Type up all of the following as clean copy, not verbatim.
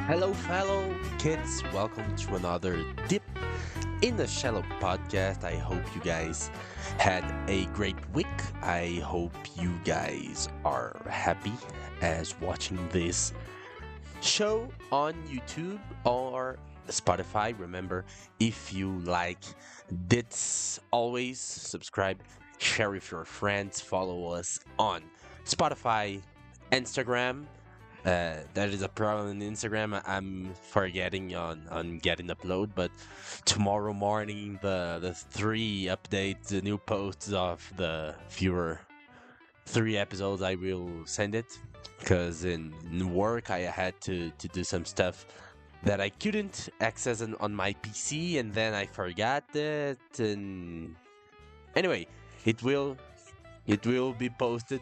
Hello, fellow kids. Welcome to another Dip in the Shallow podcast. I hope you guys had a great week. I hope you guys are happy as watching this show on YouTube or Spotify. Remember, if you like this, always subscribe, share with your friends, follow us on Spotify, Instagram. That is a problem on Instagram. I'm forgetting on getting upload, but tomorrow morning the three updates, the new posts of the fewer three episodes, I will send it because in work I had to do some stuff that I couldn't access on my PC, and then I forgot it. And anyway, it will it will be posted.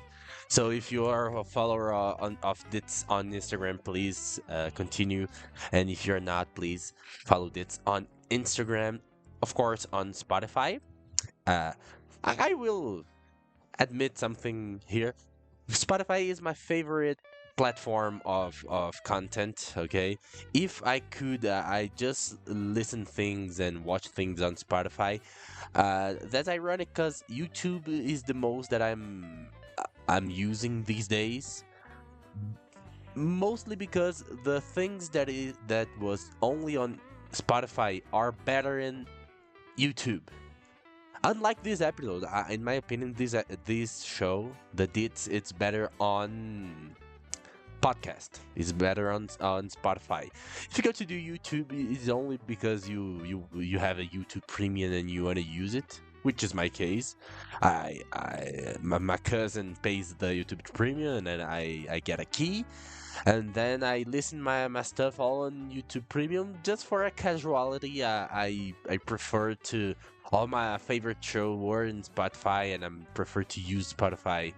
So if you are a follower of Dits on Instagram, please continue. And if you're not, please follow Dits on Instagram. Of course, on Spotify. Uh, I will admit something here. Spotify is my favorite platform of content. Okay, if I could, I just listen things and watch things on Spotify. That's ironic because YouTube is the most that I'm using these days. Mostly because the things that was only on Spotify are better in YouTube. Unlike this episode, in my opinion, this show, the Dits, it's better on podcast. It's better on Spotify. If you go to do YouTube, it's only because you have a YouTube Premium and you want to use it, which is my case. My cousin pays the YouTube Premium, and then I get a key, and then I listen my stuff all on YouTube Premium just for a casuality. I prefer to all my favorite show were in Spotify, and I prefer to use Spotify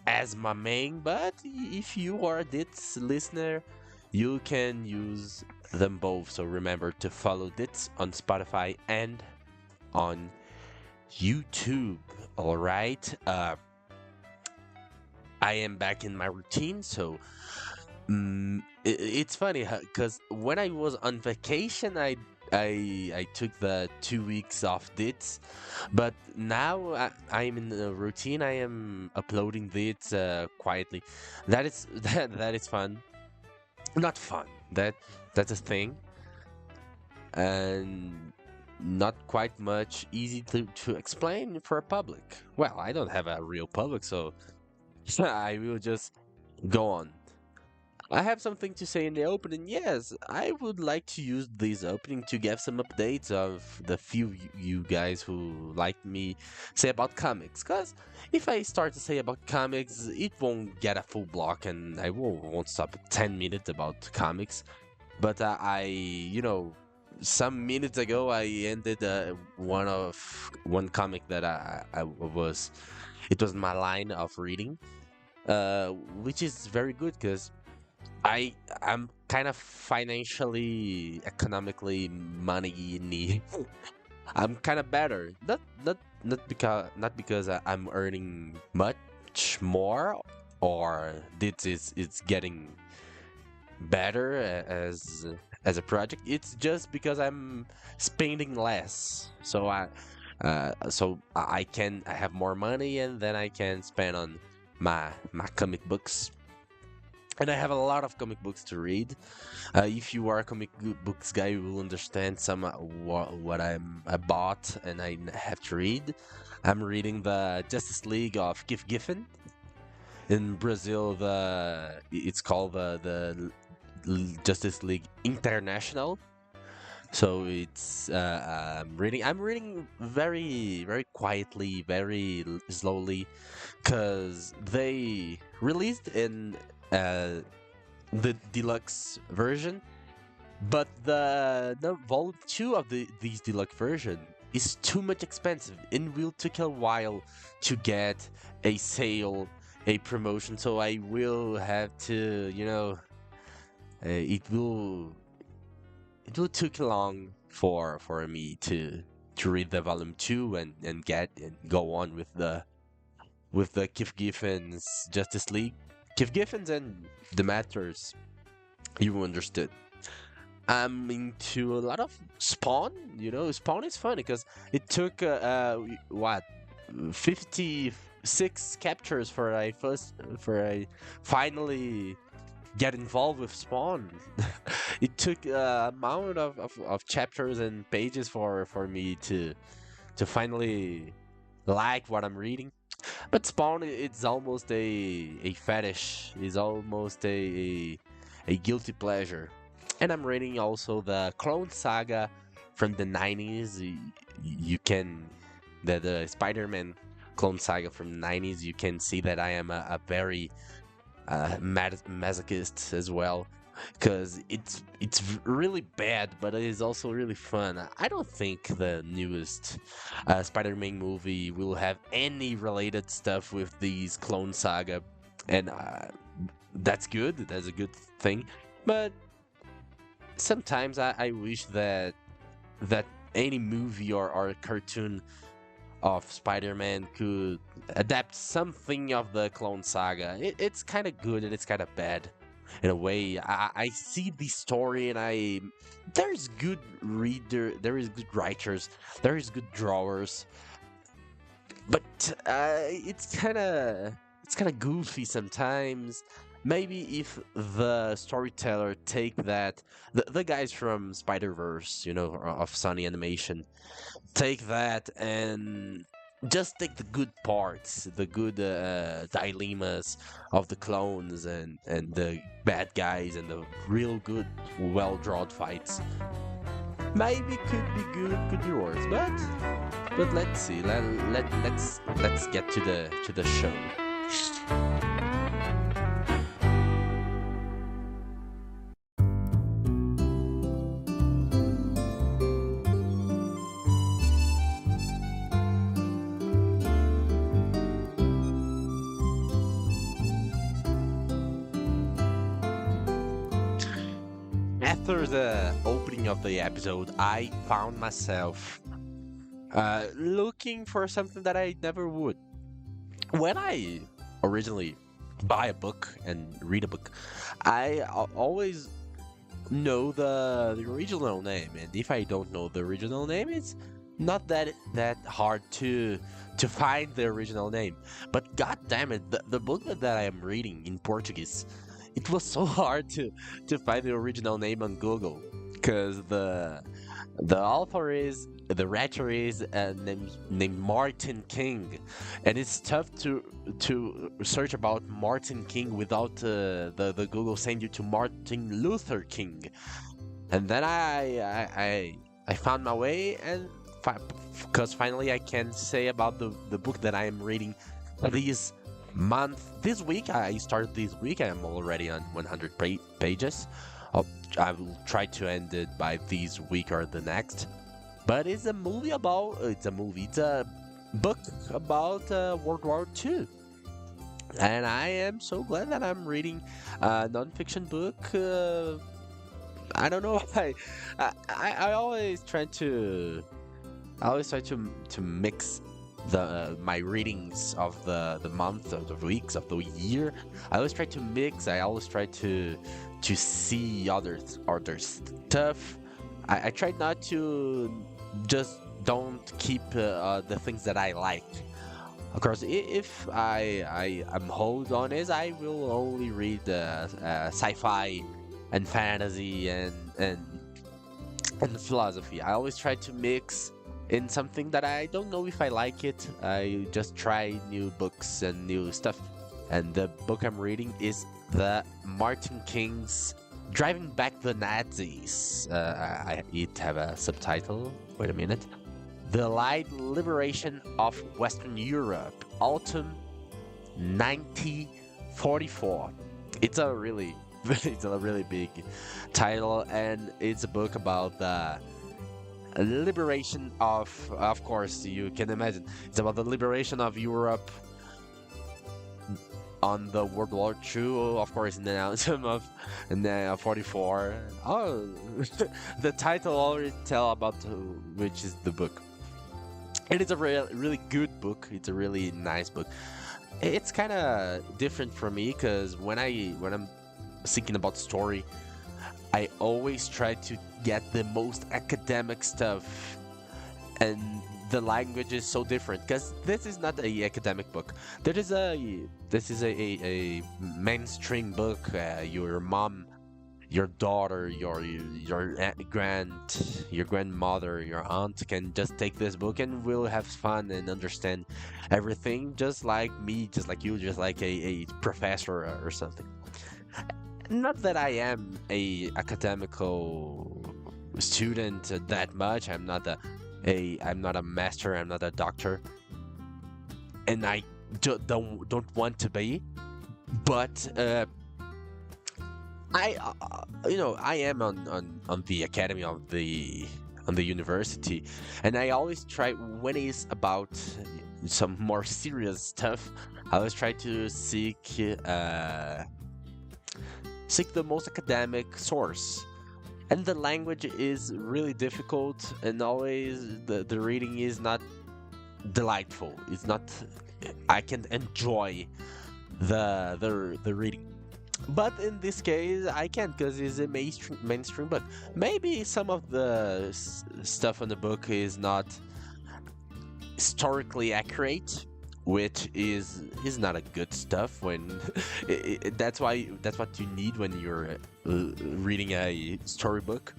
as my main. But if you are a Dits listener, you can use them both. So remember to follow Dits on Spotify and on YouTube. All right. I am back in my routine, so it's funny because when I was on vacation, I took the 2 weeks off Dits, but now I'm in a routine. I am uploading Dits quietly. That is that is fun. Not fun. That's a thing, and not quite much easy to explain for a public. Well, I don't have a real public, so I will just go on. I have something to say in the opening. Yes, I would like to use this opening to give some updates of the few you guys who like me say about comics. Because if I start to say about comics, it won't get a full block, and I won't stop at 10 minutes about comics. But some minutes ago, I ended one comic that I was. It was my line of reading, which is very good because I'm kind of financially, economically money need. I'm kind of better. Not because I'm earning much more, or this is it's getting better as a project. It's just because I'm spending less. I have more money, and then I can spend on my comic books. And I have a lot of comic books to read. If you are a books guy, you will understand some what I bought and I have to read. I'm reading the Justice League of Keith Giffen. In Brazil, it's called the Justice League International. So it's I'm reading very very quietly, very slowly, because they released in the deluxe version, but the volume 2 of these deluxe version is too much expensive and will take a while to get a sale, a promotion. So I will have to It will take long for me to read the volume 2 and get and go on with the Kif Giffen's Justice League. Kif Giffen's and the Matters, you understood. I'm into a lot of Spawn. Spawn is fun because it took what 56 captures for I finally get involved with Spawn. It took amount of chapters and pages for me to finally like what I'm reading. But Spawn, it's almost a fetish. It's almost a guilty pleasure. And I'm reading also the Clone Saga from the 90s. You can the Spider-Man Clone Saga from the 90s. You can see that I am a very masochist as well, because it's really bad, but it is also really fun. I don't think the newest Spider-Man movie will have any related stuff with these Clone Saga, and that's good. That's a good thing. But sometimes I wish that any movie or cartoon of Spider-Man could adapt something of the Clone Saga. It's kind of good and it's kind of bad in a way. I see the story and there's good reader, there is good writers, there is good drawers, but it's kind of goofy sometimes. Maybe if the storyteller take that, the guys from Spider-Verse, of Sony Animation, take that and just take the good parts, the good dilemmas of the clones and the bad guys and the real good, well-drawn fights. Maybe could be good, could be worse, but let's see. Let's get to the show. After the opening of the episode, I found myself looking for something that I never would. When I originally buy a book and read a book, I always know the original name, and if I don't know the original name, it's not that hard to find the original name. But god damn it, the book that I am reading in Portuguese, it was so hard to find the original name on Google, because the author is the writer is named Martin King, and it's tough to search about Martin King without the Google send you to Martin Luther King. And then I found my way, and because finally I can say about the book that I am reading this week. I started this week. I am already on 100 pages. I will try to end it by this week or the next. But it's a book about World War II. And I am so glad that I'm reading a non-fiction book. I don't know why. I always try to mix my readings of the month, of the weeks, of the year. I always try to mix. I always try to see other stuff. I try not to just don't keep the things that I like. Of course, if I am hold on is, I will only read sci-fi and fantasy and philosophy. I always try to mix in something that I don't know if I like it. I just try new books and new stuff. And the book I'm reading is the Martin King's Driving Back the Nazis. It have a subtitle. Wait a minute. The Light Liberation of Western Europe, Autumn 1944. It's a really big title, and it's a book about the liberation of course, you can imagine, it's about the liberation of Europe on the World War II, of course, in the anthem of in the 44. Oh, the title already tell about which is the book. It is a really good book. It's a really nice book. It's kind of different for me because when I'm thinking about story, I always try to get the most academic stuff, and the language is so different because this is not a academic book. This is a mainstream book. Your mom, your daughter, your grandmother, your aunt can just take this book and will have fun and understand everything, just like me, just like you, just like a professor or something. Not that I am a academical student that much. I'm not a master. I'm not a doctor, and I don't want to be. But I am on the academy of the on the university, and I always try when it's about some more serious stuff. I always try to seek the most academic source. And the language is really difficult, and always the reading is not delightful. It's not. I can enjoy the reading. But in this case, I can't because it's a mainstream book. Maybe some of the stuff in the book is not historically accurate, which is not a good stuff. When that's what you need when you're reading a storybook.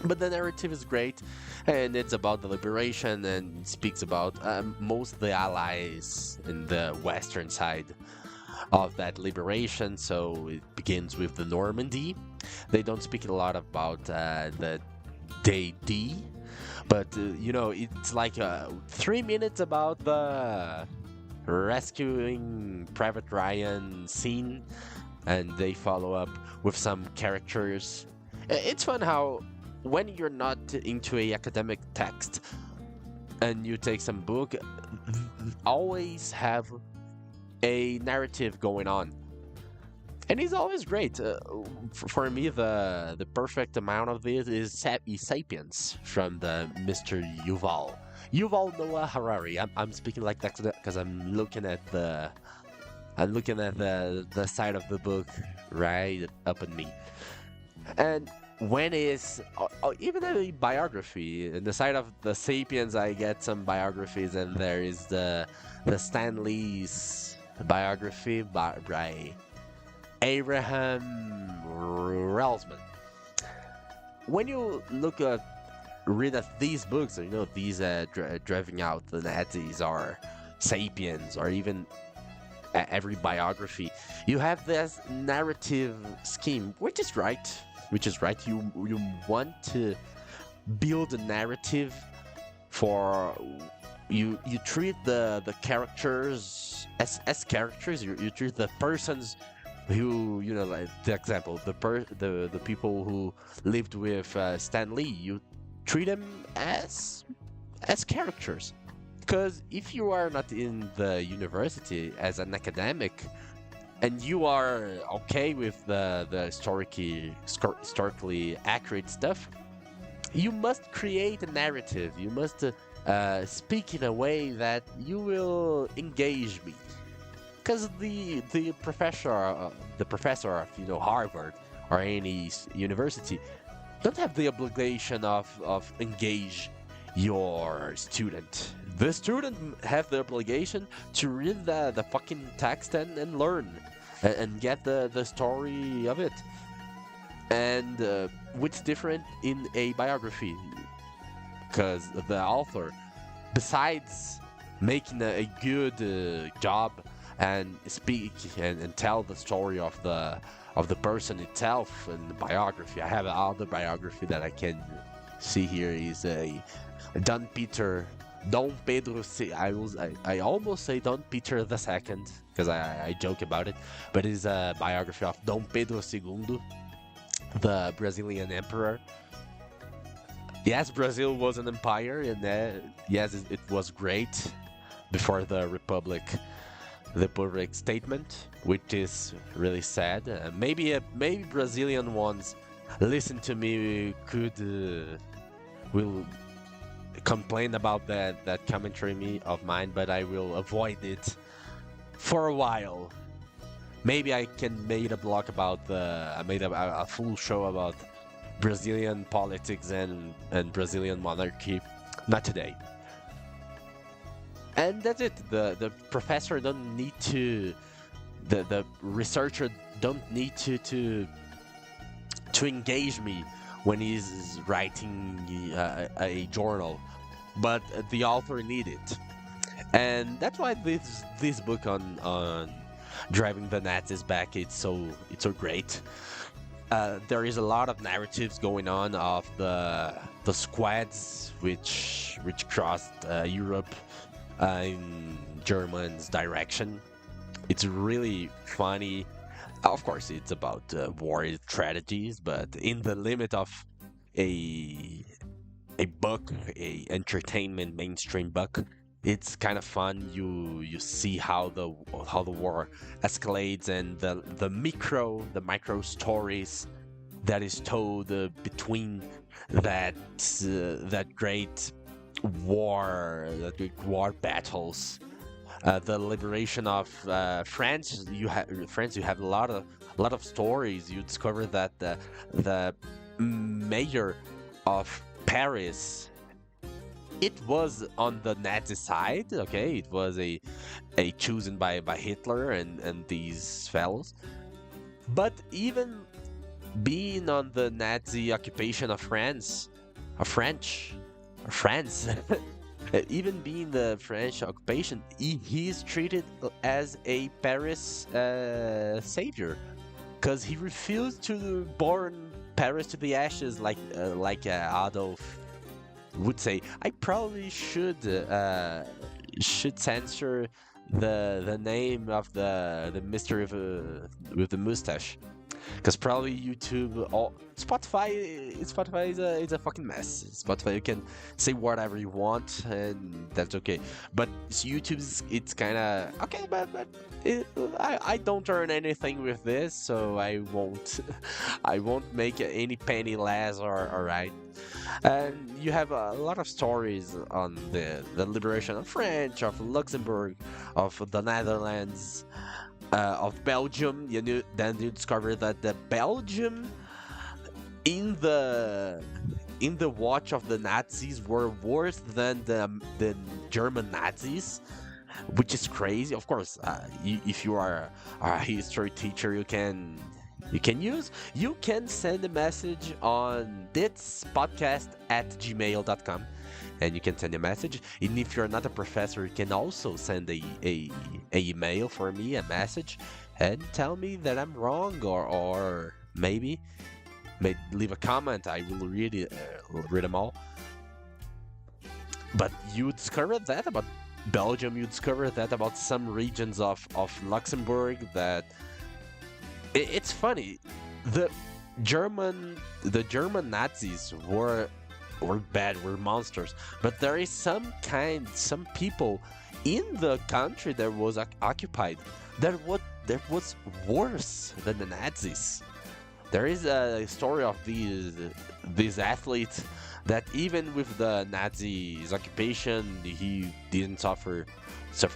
But the narrative is great, and it's about the liberation and speaks about most of the allies in the western side of that liberation. So it begins with the Normandy. They don't speak a lot about the D.i.t.s, but it's like 3 minutes about the rescuing Private Ryan scene, and they follow up with some characters. It's fun how when you're not into a academic text and you take some book, always have a narrative going on, and it's always great. For me, the perfect amount of this is Sapiens from the Mr. Yuval Noah Harari. I'm speaking like that because I'm looking at the side of the book right up at me. And when is even a biography in the side of the Sapiens, I get some biographies, and there is the Stan Lee's biography by Abraham Relsman. When you read at these books, these driving out the Nazis or Sapiens or even every biography, you have this narrative scheme, which is right. You want to build a narrative for you treat the characters as characters. You treat the persons who, like the example, the people who lived with Stan Lee, you treat them as characters. Because if you are not in the university as an academic, and you are okay with the historically accurate stuff, you must create a narrative. You must speak in a way that you will engage me. Because the professor of Harvard or any university don't have the obligation of engage your student. The student have the obligation to read the fucking text and learn and get the story of it. And what's different in a biography? Because the author, besides making a good job and speak and tell the story of the person itself in the biography. I have another biography that I can see here is a Don Pedro. I almost say Don Peter II because I joke about it, but it's a biography of Dom Pedro II, the Brazilian emperor. Yes, Brazil was an empire, and yes, it was great before the Republic the public statement, which is really sad. Maybe Brazilian ones listen to me could will complain about that commentary of mine, but I will avoid it for a while. Maybe I can make a blog about I made a full show about Brazilian politics and Brazilian monarchy. Not today. And that's it. The professor don't need to. The researcher don't need to engage me when he's writing a journal, but the author need it, and that's why this book on driving the Nazis back it's so great. There is a lot of narratives going on of the squads which crossed Europe in German's direction. It's really funny. Of course, it's about war strategies, but in the limit of a book, a entertainment mainstream book, it's kind of fun. You see how the war escalates and the micro stories that is told between that great war battles. The liberation of France. You have a lot of stories. You discover that the mayor of Paris, it was on the Nazi side. Okay, it was a chosen by Hitler and these fellows. But even being on the Nazi occupation of France, France. Even being the French occupation, he is treated as a Paris savior, because he refused to burn Paris to the ashes, like Adolf would say. I probably should censor the name of the Mister with the mustache, because probably YouTube or Spotify is a fucking mess. Spotify, you can say whatever you want and that's okay, but YouTube's it's kind of okay, but I don't earn anything with this, so I won't I won't make any penny less or right. And you have a lot of stories on the liberation of French, of Luxembourg, of the Netherlands, of Belgium. Then you discover that the Belgium in the watch of the Nazis were worse than the German Nazis, which is crazy. Of course, if you are a history teacher, you can send a message on d.i.t.s@gmail.com, and you can send a message. And if you're not a professor, you can also send a email for me, a message, and tell me that I'm wrong, or maybe leave a comment. I will read them all. But you discover that about Belgium, you discover that about some regions of Luxembourg, that it's funny. The German Nazis were bad, were monsters, but there is some people in the country that was occupied that was worse than the Nazis. There is a story of these athletes that even with the Nazis' occupation, he didn't suffer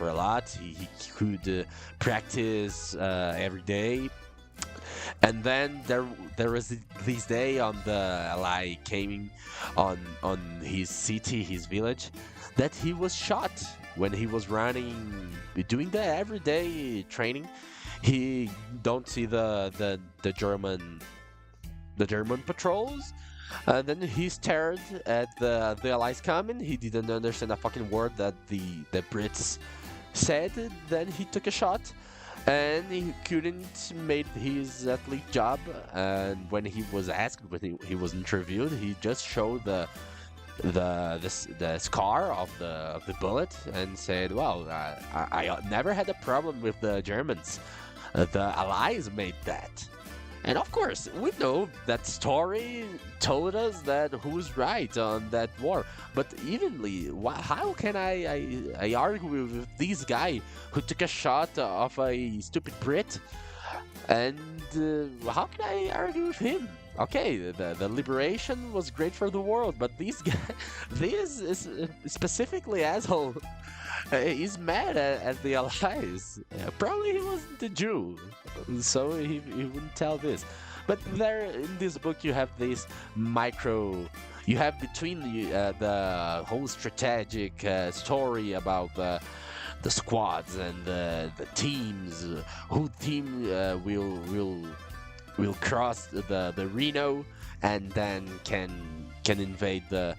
a lot. He could practice every day. And then there was this day on the Ally came on his city, his village, that he was shot when he was running, doing the everyday training. He don't see the German patrols, and then he stared at the Allies coming. He didn't understand a fucking word that the Brits said. Then he took a shot, and he couldn't make his athlete job. And when he was asked, when he was interviewed, he just showed the scar of the bullet and said, "Well, I never had a problem with the Germans. The Allies made that." And of course, we know that story told us that who's right on that war. But evenly, how can I argue with this guy who took a shot of a stupid Brit? And how can I argue with him? Okay, the liberation was great for the world, but this guy, this is specifically asshole, he's mad at the Allies. Probably he wasn't a Jew, so he wouldn't tell this. But there, in this book, you have this micro. You have between the whole strategic story about the squads and the teams, who team will cross the Reno and then can invade the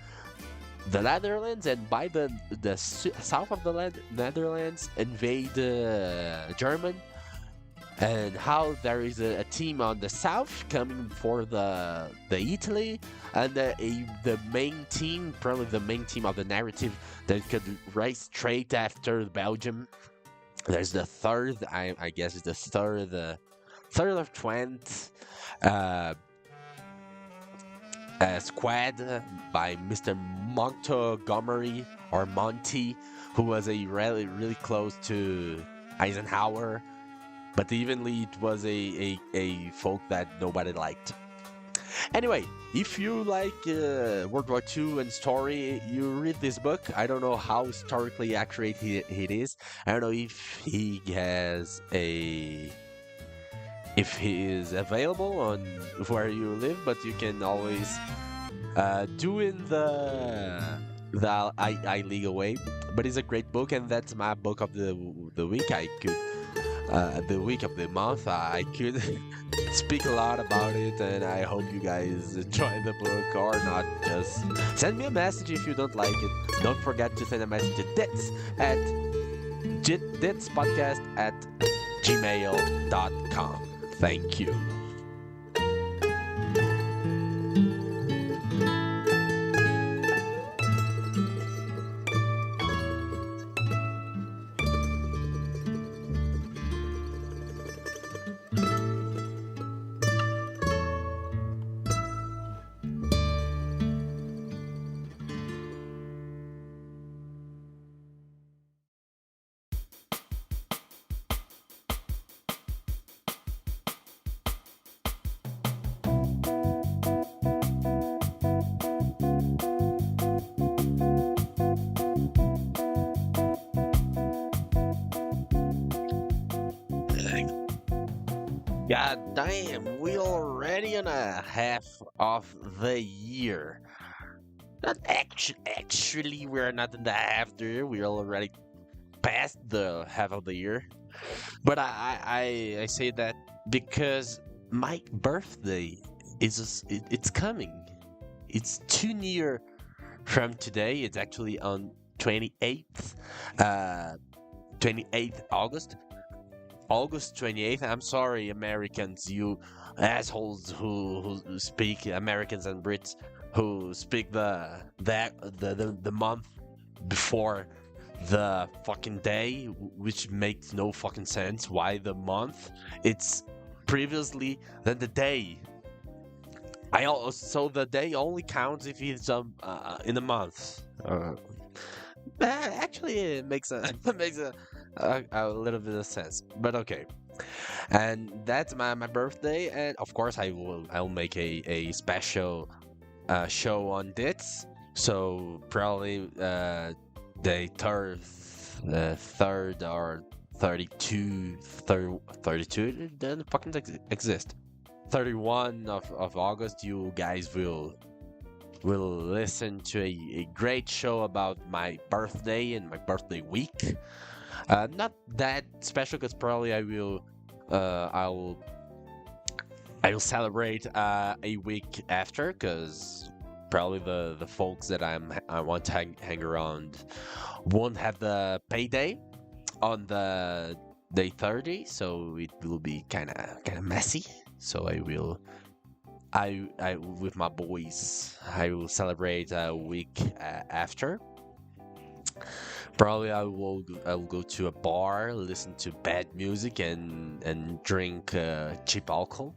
Netherlands, and by the south of the Netherlands invade German, and how there is a team on the south coming for the Italy, and the main team, probably the main team of the narrative, that could race straight after Belgium. There's the third, I guess it's the third or 20th squad by Mr. Montgomery or Monty, who was a really close to Eisenhower, but evenly it was a folk that nobody liked. Anyway, if you like World War II and story, you read this book. I don't know how historically accurate it is. I don't know if he has if he is available on where you live, but you can always do in the illegal way. But it's a great book, and that's my book of the week. I could the week of the month. I could speak a lot about it, and I hope you guys enjoy the book or not. Just send me a message if you don't like it. Don't forget to send a message to d.i.t.s at d.i.t.s at gmail.com. Thank you. God damn, we already on a half of the year. Not actually, we're not in the half the year. We're already past the half of the year. But I say that because my birthday it's coming. It's too near from today. It's actually on 28th, 28th August. August 28th. I'm sorry, Americans, you assholes who speak, Americans and Brits who speak the month before the fucking day, which makes no fucking sense. Why the month? It's previously than the day. So the day only counts if it's in a month. Actually, it makes a a little bit of sense, but okay. And that's my birthday, and of course I'll make a special show on d.i.t.s. So probably the third or 32 doesn't fucking exist. 31 of August, you guys will listen to a great show about my birthday and my birthday week. Not that special, because probably I will celebrate a week after, because probably the folks that I want to hang around won't have the payday on the day 30, so it will be kind of messy. So I with my boys, I will celebrate a week after. Probably I will go to a bar, listen to bad music, and drink cheap alcohol.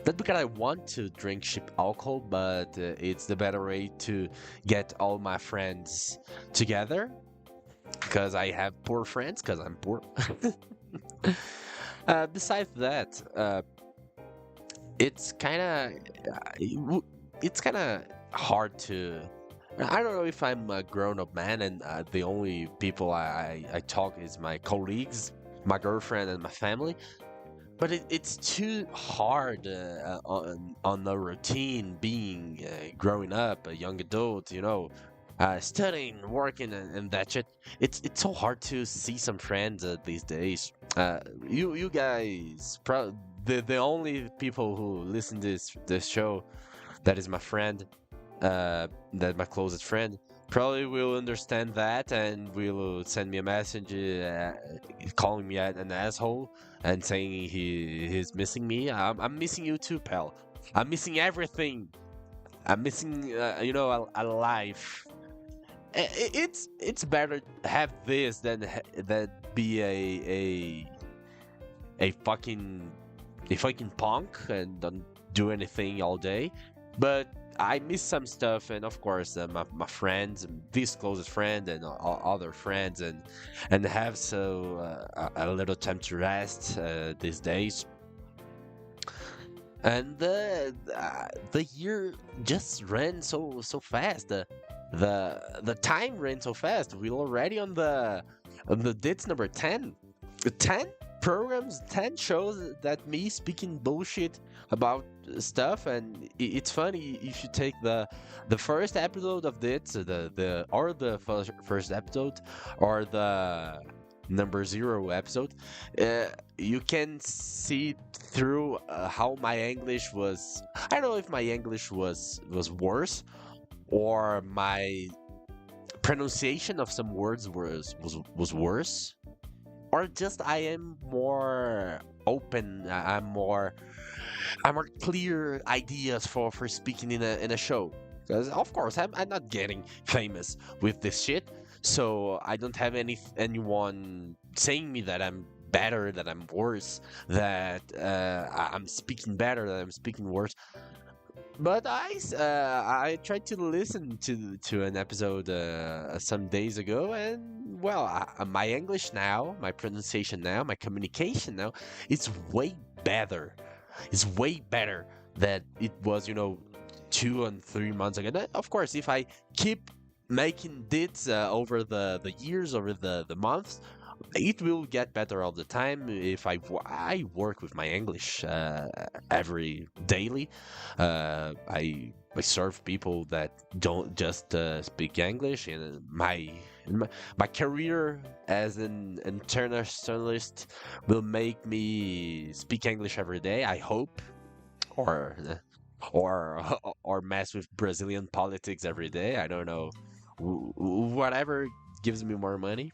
Not because I want to drink cheap alcohol, but it's the better way to get all my friends together. Because I have poor friends, because I'm poor. Besides that, it's kind of it's kind of hard to. I don't know if I'm a grown-up man, and the only people I talk is my colleagues, my girlfriend, and my family. But it's too hard on the routine being growing up, a young adult, studying, working, and that shit. It's so hard to see some friends these days. You guys, the only people who listen to this show, that is my friend, that my closest friend, probably will understand that and will send me a message calling me an asshole and saying he's missing me. I'm missing you too, pal. I'm missing everything. I'm missing a life. It's better to have this than be a fucking punk and don't do anything all day. But I miss some stuff, and of course, my friends, this closest friend, and other friends, and have a little time to rest these days. And the year just ran so fast. The time ran so fast. We're already on the d.i.t.s number 10. 10 programs, 10 shows that me speaking bullshit about stuff. And it's funny if you take the first episode of d.i.t.s, first episode, or the number 0 episode, you can see through how my English was. I don't know if my English was worse, or my pronunciation of some words was worse, or just I am more open. I'm more clear ideas for speaking in a show. Because of course I'm not getting famous with this shit, so I don't have anyone saying me that I'm better, that I'm worse, that I'm speaking better, that I'm speaking worse. But I tried to listen to an episode some days ago, and well, my English now, my pronunciation now, my communication now, it's way better. It's way better than it was, 2 and 3 months ago. Of course, if I keep making dits over the years, over the months, it will get better all the time. If I work with my English every daily. I serve people that don't just speak English. And my career as an internationalist will make me speak English every day, I hope, or or or mess with Brazilian politics every day. I don't know, whatever gives me more money.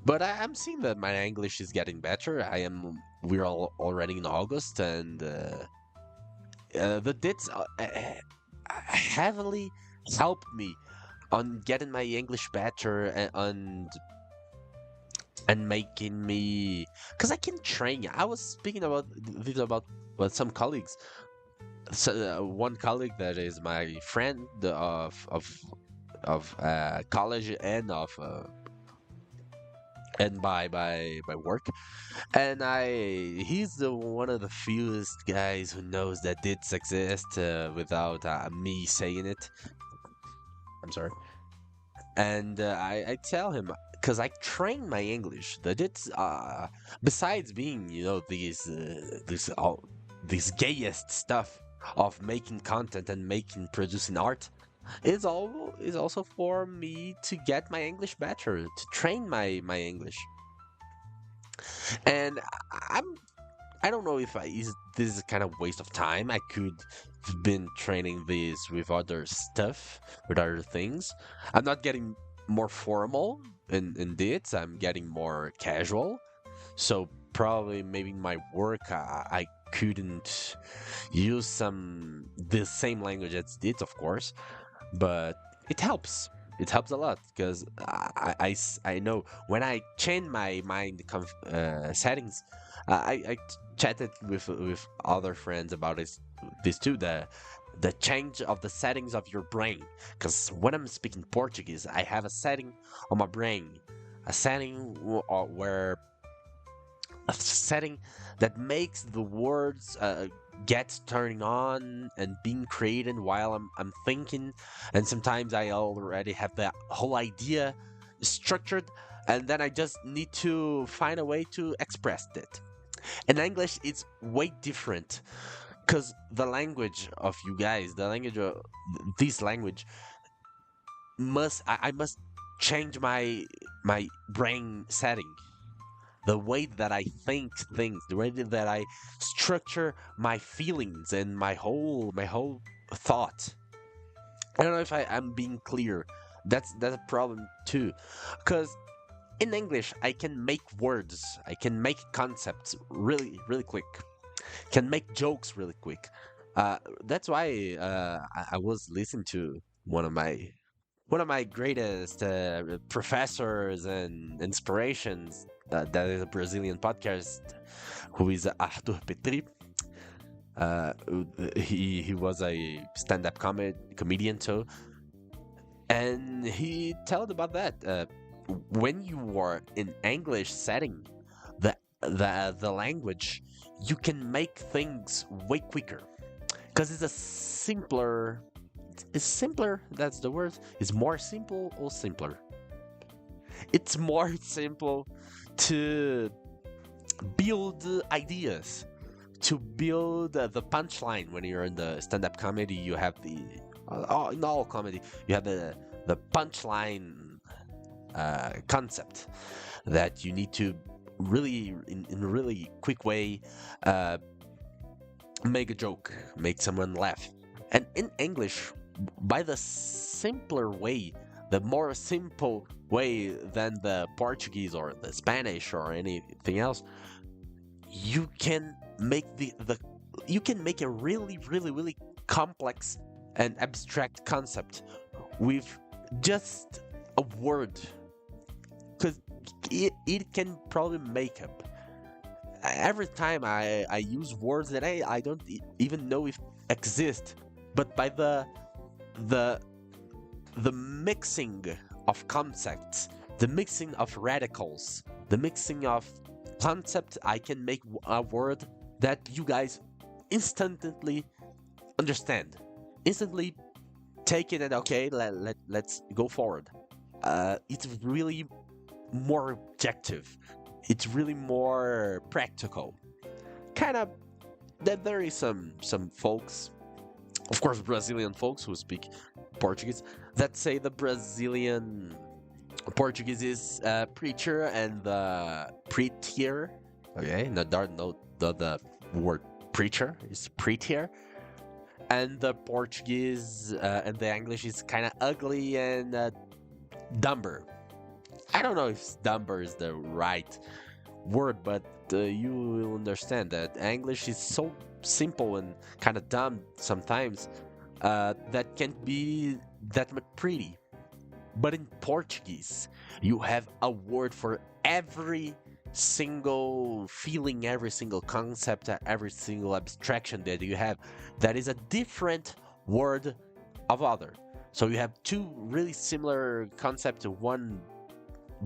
But I'm seeing that my English is getting better. We're all already in August, and the dits heavily helped me on getting my English better, and making me, because I can train. I was speaking about this about some colleagues. So one colleague that is my friend of college and of and by work, and he's the one of the fewest guys who knows that dits exist without me saying it. I'm sorry. And I tell him, because I train my English that it's besides being, these gayest stuff of making content and producing art, is also for me to get my English better, to train my English. And I'm I don't know if this is kind of waste of time. I could have been training this with other stuff, with other things. I'm not getting more formal in this. I'm getting more casual. So probably maybe my work, I couldn't use the same language as it, of course, but it helps. It helps a lot because I know when I change my mind settings, I chatted with other friends about this too, the change of the settings of your brain. Because when I'm speaking Portuguese, I have a setting on my brain, a setting where a setting that makes the words get turning on and being created while I'm thinking, and sometimes I already have the whole idea structured, and then I just need to find a way to express it. In English, it's way different because the language of you guys, the language of this language, I must change my brain setting, the way that I think things, the way that I structure my feelings and my whole thought. I don't know if I'm being clear. That's a problem too, because in English I can make words, I can make concepts really quick, can make jokes really quick. That's why I was listening to one of my greatest professors and inspirations. That is a Brazilian podcast who is Arthur Petri. He was a stand-up comedian too, and he told about that. When you are in English setting, the language, you can make things way quicker because it's a simpler. It's simpler. That's the word. It's more simple or simpler. It's more simple to build ideas, to build the punchline. When you're in the stand-up comedy, you have in all comedy you have the punchline concept that you need to really in a really quick way make a joke, make someone laugh. And in English, by the simpler way, the more simple way than the Portuguese or the Spanish or anything else, you can make you can make a really complex and abstract concept with just a word, because it can probably make up. Every time I use words that I don't even know if exist, but by the mixing of concepts, the mixing of radicals, the mixing of concepts, I can make a word that you guys instantly understand, instantly take it, and okay, let's go forward. It's really more objective. It's really more practical. Kind of that there is some folks, of course, Brazilian folks who speak Portuguese, that say the Brazilian Portuguese is preacher and the prettier. Okay, the word preacher is prettier, and the Portuguese and the English is kind of ugly and dumber. I don't know if dumber is the right word, but you will understand that English is so simple and kind of dumb sometimes that can't be that much pretty. But in Portuguese, you have a word for every single feeling, every single concept, every single abstraction that you have. That is a different word of other. So you have two really similar concepts, one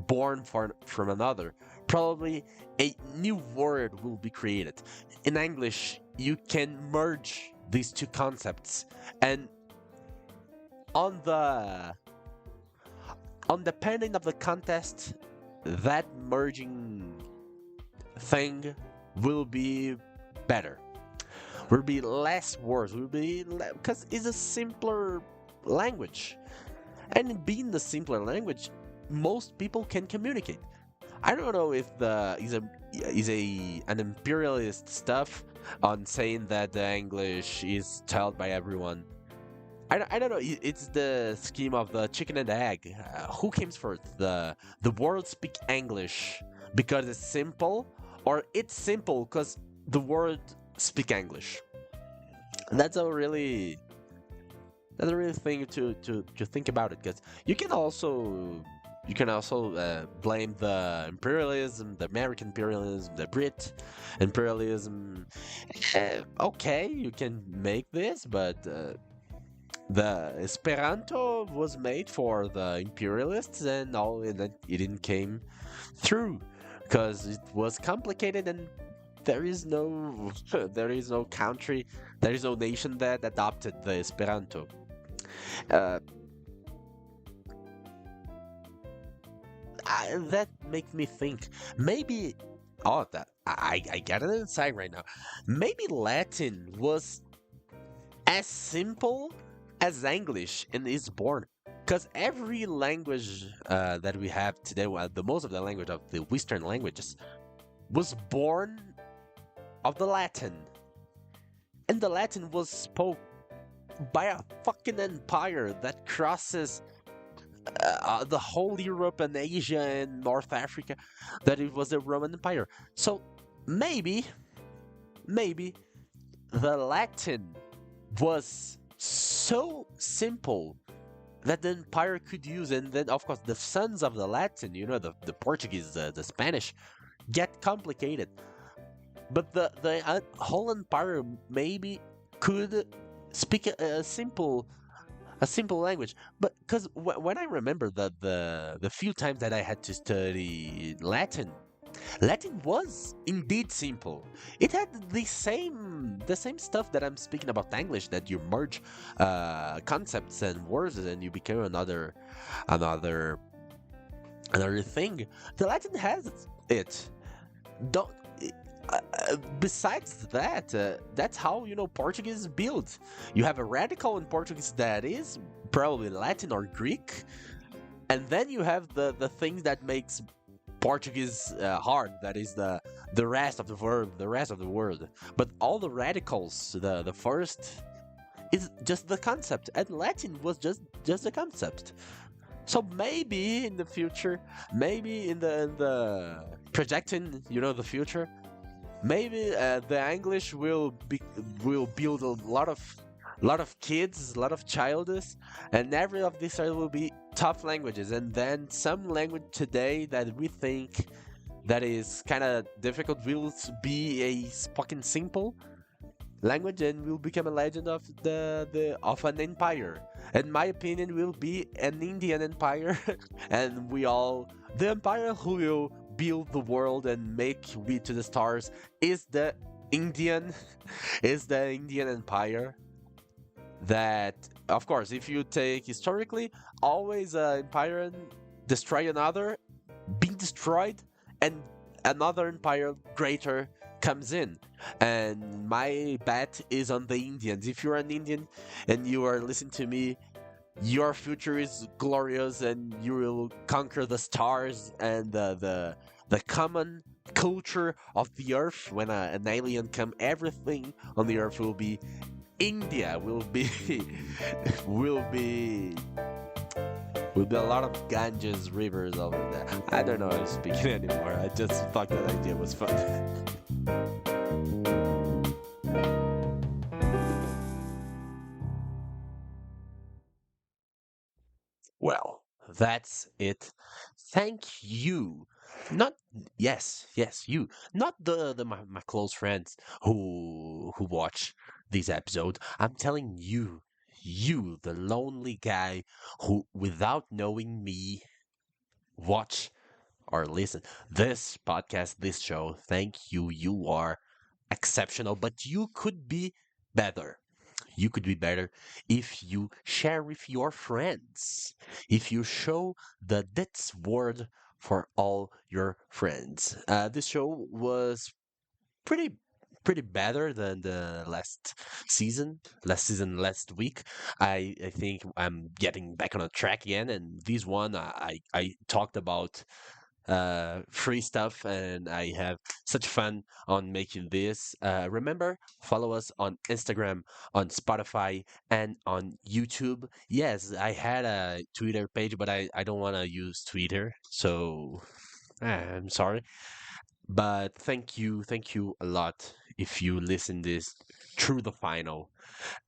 born from another. Probably a new word will be created. In English, you can merge these two concepts, and on depending of the context, that merging thing will be better. Will be less words. Will be because it's a simpler language, and being the simpler language, most people can communicate. I don't know if an imperialist stuff on saying that the English is taught by everyone. I don't know. It's the scheme of the chicken and the egg. Who came first? The world speak English because it's simple, or it's simple because the world speak English. That's a really thing to think about it, because you can also You can also blame the imperialism, the American imperialism, the Brit imperialism. Okay, you can make this, but the Esperanto was made for the imperialists, and all it didn't came through because it was complicated, and there is no there is no country, there is no nation that adopted the Esperanto. Uh, that makes me think maybe. Oh, that I got an insight right now. Maybe Latin was as simple as English and is born. Because every language that we have today, well, the most of the language of the Western languages, was born of the Latin. And the Latin was spoke by a fucking empire that crosses the whole Europe and Asia and North Africa, that it was the Roman Empire. So maybe, maybe the Latin was so simple that the empire could use, and then of course the sons of the Latin, the Portuguese, the Spanish, get complicated. But the whole empire maybe could speak a simple language. But because when I remember the few times that I had to study Latin, Latin was indeed simple. It had the same stuff that I'm speaking about English, that you merge concepts and words and you become another another thing. The Latin has it. Don't. Besides that, that's how Portuguese is built. You have a radical in Portuguese that is probably Latin or Greek, and then you have the things that makes Portuguese hard. That is the rest of the verb, the rest of the word. But all the radicals, the first is just the concept, and Latin was just the concept. So maybe in the future, maybe in the projecting, the future, maybe the English will build a lot of kids, a lot of childs, and every of these will be tough languages, and then some language today that we think that is kind of difficult will be a fucking simple language and will become a legend of the of an empire. In my opinion, will be an Indian empire, and the empire who will build the world and make we to the stars is the Indian is the Indian empire. That, of course, if you take historically, always an empire destroy another, being destroyed, and another empire greater comes in. And my bet is on the Indians. If you're an Indian and you are listening to me, your future is glorious, and you will conquer the stars and the common culture of the earth. When an alien come, everything on the earth will be India. Will be will be will be a lot of Ganges rivers over there. I don't know how to speak anymore. I just thought that idea was fun. Well, that's it. Thank you. Not yes, you. Not my close friends who watch this episode. I'm telling you, you, the lonely guy who, without knowing me, watch or listen this podcast, this show. Thank you. You are exceptional, but you could be better. You could be better if you share with your friends, if you show the d.i.t.s word for all your friends. This show was pretty pretty better than the last week. I think I'm getting back on a track again, and this one I talked about free stuff, and I have such fun on making this. Remember, follow us on Instagram, on Spotify, and on YouTube. Yes, I had a Twitter page, but I don't want to use Twitter, so I'm sorry. But thank you a lot if you listen this through the final.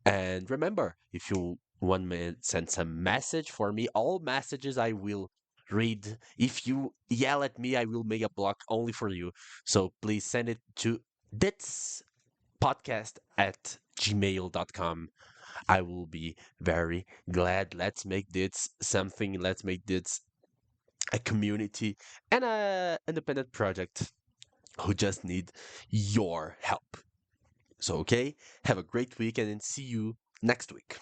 And remember, if you want me to send some message for me, all messages I will read. If you yell at me, I will make a blog only for you. So please send it to dits podcast at gmail.com. I will be very glad. Let's make this something. Let's make this a community and a independent project who just need your help. So okay, have a great weekend and see you next week.